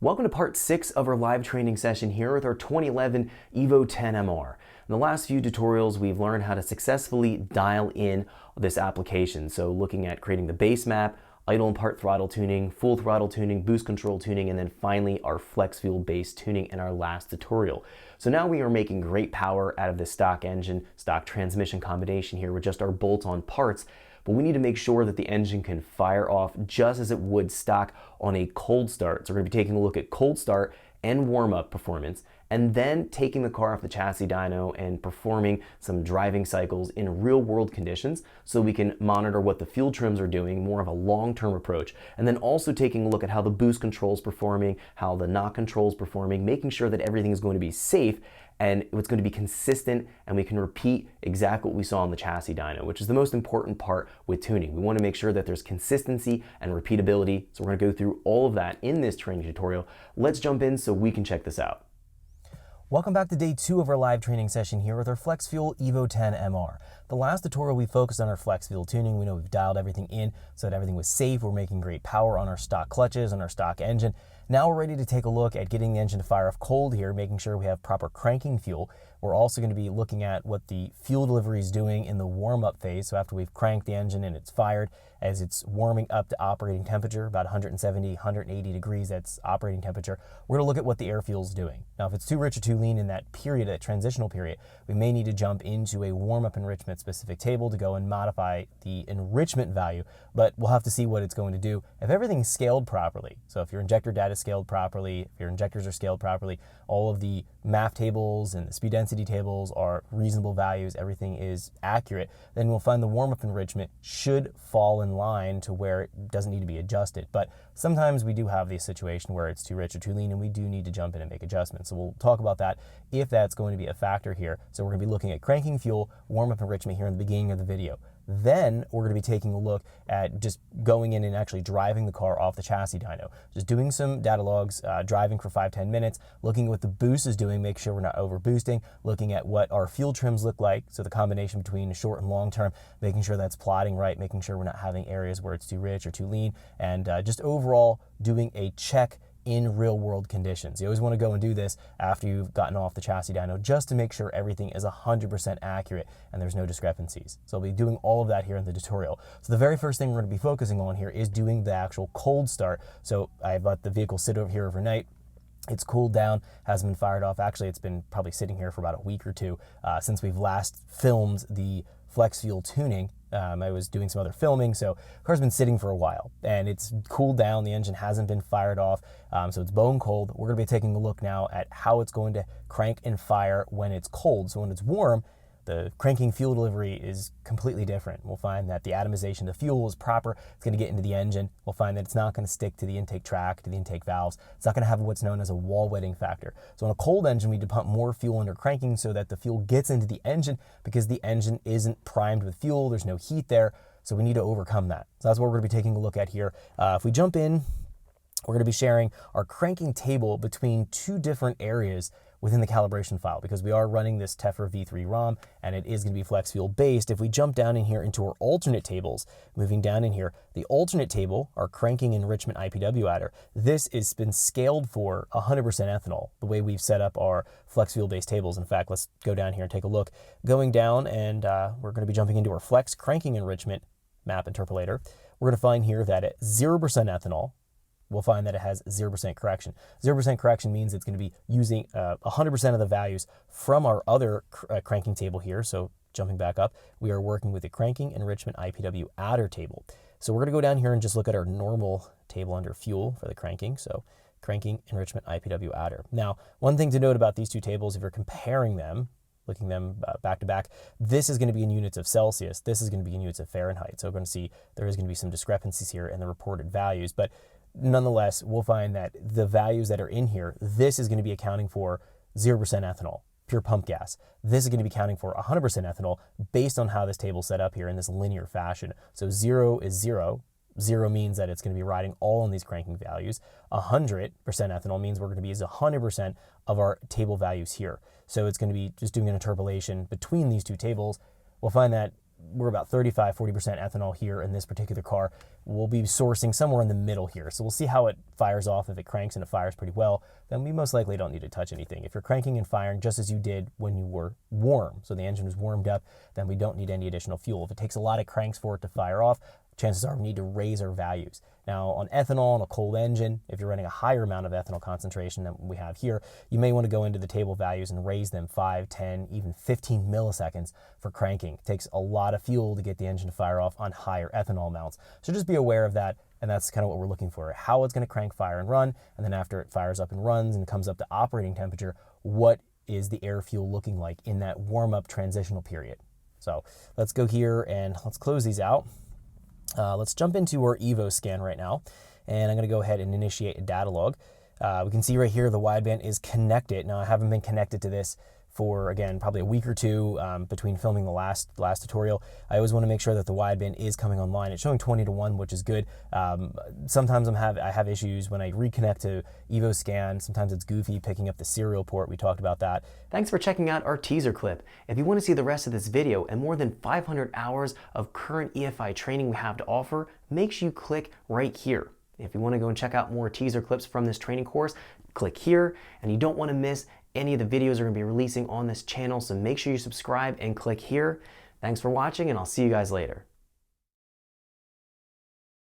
Welcome to part 6 of our live training session here with our 2011 Evo 10 MR. In the last few tutorials, we've learned how to successfully dial in this application. So looking at creating the base map, idle and part throttle tuning, full throttle tuning, boost control tuning, and then finally our flex fuel base tuning in our last tutorial. So now we are making great power out of the stock engine, stock transmission combination here with just our bolt-on parts. But we need to make sure that the engine can fire off just as it would stock on a cold start. So we're going to be taking a look at cold start and warm-up performance, and then taking the car off the chassis dyno and performing some driving cycles in real-world conditions so we can monitor what the fuel trims are doing, more of a long-term approach, and then also taking a look at how the boost control is performing, how the knock control is performing, making sure that everything is going to be safe and it's going to be consistent, and we can repeat exactly what we saw on the chassis dyno, which is the most important part with tuning. We want to make sure that there's consistency and repeatability, so we're going to go through all of that in this training tutorial. Let's jump in so we can check this out. Welcome back to day 2 of our live training session here with our Flex Fuel Evo 10 MR. The last tutorial we focused on our flex fuel tuning. We know we've dialed everything in so that everything was safe. We're making great power on our stock clutches, on our stock engine. Now we're ready to take a look at getting the engine to fire off cold here, making sure we have proper cranking fuel. We're also going to be looking at what the fuel delivery is doing in the warm-up phase. So after we've cranked the engine and it's fired, as it's warming up to operating temperature, about 170, 180 degrees, that's operating temperature, we're going to look at what the air fuel is doing. Now, if it's too rich or too lean in that period, that transitional period, we may need to jump into a warm-up enrichment specific table to go and modify the enrichment value, but we'll have to see what it's going to do. If everything's scaled properly, so if your injector data is scaled properly, if your injectors are scaled properly, all of the MAF tables and the speed density tables are reasonable values, everything is accurate, then we'll find the warm-up enrichment should fall in line to where it doesn't need to be adjusted. But sometimes we do have the situation where it's too rich or too lean and we do need to jump in and make adjustments. So we'll talk about that if that's going to be a factor here. So we're going to be looking at cranking fuel, warm-up enrichment here in the beginning of the video. Then we're going to be taking a look at just going in and actually driving the car off the chassis dyno. Just doing some data logs, driving for 5-10 minutes, looking at what the boost is doing, make sure we're not over boosting, looking at what our fuel trims look like, so the combination between short and long term, making sure that's plotting right, making sure we're not having areas where it's too rich or too lean, and just overall doing a check in real world conditions. You always want to go and do this after you've gotten off the chassis dyno just to make sure everything is 100% accurate and there's no discrepancies. So I'll be doing all of that here in the tutorial. So the very first thing we're going to be focusing on here is doing the actual cold start. So I've let the vehicle sit over here overnight. It's cooled down, hasn't been fired off. Actually, it's been probably sitting here for about a week or two since we've last filmed the flex fuel tuning. I was doing some other filming, so the car's been sitting for a while and it's cooled down. The engine hasn't been fired off, so it's bone cold. We're going to be taking a look now at how it's going to crank and fire when it's cold. So when it's warm, the cranking fuel delivery is completely different. We'll find that the atomization of the fuel is proper. It's going to get into the engine. We'll find that it's not going to stick to the intake track, to the intake valves. It's not going to have what's known as a wall wetting factor. So on a cold engine, we need to pump more fuel under cranking so that the fuel gets into the engine because the engine isn't primed with fuel. There's no heat there. So we need to overcome that. So that's what we're going to be taking a look at here. If we jump in, we're going to be sharing our cranking table between two different areas within the calibration file because we are running this Teffer V3 ROM and it is going to be flex fuel based. If we jump down in here into our alternate tables, moving down in here, the alternate table, our cranking enrichment IPW adder, this has been scaled for 100% ethanol, the way we've set up our flex fuel based tables. In fact, let's go down here and take a look. Going down, and we're going to be jumping into our flex cranking enrichment map interpolator. We're going to find here that at 0% ethanol, we'll find that it has 0% correction. 0% correction means it's going to be using 100% of the values from our other cranking table here. So jumping back up, we are working with the cranking enrichment IPW adder table. So we're going to go down here and just look at our normal table under fuel for the cranking. So cranking enrichment IPW adder. Now, one thing to note about these two tables, if you're comparing them, looking them back to back, this is going to be in units of Celsius. This is going to be in units of Fahrenheit. So we're going to see there is going to be some discrepancies here in the reported values, but nonetheless, we'll find that the values that are in here, this is going to be accounting for 0% ethanol, pure pump gas. This is going to be accounting for 100% ethanol based on how this table is set up here in this linear fashion. So 0 is 0. 0 means that it's going to be riding all on these cranking values. 100% ethanol means we're going to use 100% of our table values here. So it's going to be just doing an interpolation between these two tables. We'll find that we're about 35–40% ethanol here in this particular car. We'll be sourcing somewhere in the middle here. So we'll see how it fires off. If it cranks and it fires pretty well, then we most likely don't need to touch anything. If you're cranking and firing just as you did when you were warm, so the engine was warmed up, then we don't need any additional fuel. If it takes a lot of cranks for it to fire off, chances are we need to raise our values. Now on ethanol, on a cold engine, if you're running a higher amount of ethanol concentration than we have here, you may want to go into the table values and raise them 5, 10, even 15 milliseconds for cranking. It takes a lot of fuel to get the engine to fire off on higher ethanol amounts. So just be aware of that, and that's kind of what we're looking for, how it's going to crank, fire, and run, and then after it fires up and runs and comes up to operating temperature, what is the air fuel looking like in that warm-up transitional period. So let's go here and let's close these out. Let's jump into our Evo scan right now, and I'm going to go ahead and initiate a data log. We can see right here the wideband is connected. Now I haven't been connected to this for, again, probably a week or two between filming the last tutorial. I always want to make sure that the wideband is coming online. It's showing 20:1, which is good. Sometimes I have issues when I reconnect to Evo scan. Sometimes it's goofy picking up the serial port. We talked about that. Thanks for checking out our teaser clip. If you want to see the rest of this video and more than 500 hours of current EFI training we have to offer, make sure you click right here. If you want to go and check out more teaser clips from this training course, click here, and you don't want to miss any of the videos we're going to be releasing on this channel, so make sure you subscribe and click here. Thanks for watching, and I'll see you guys later.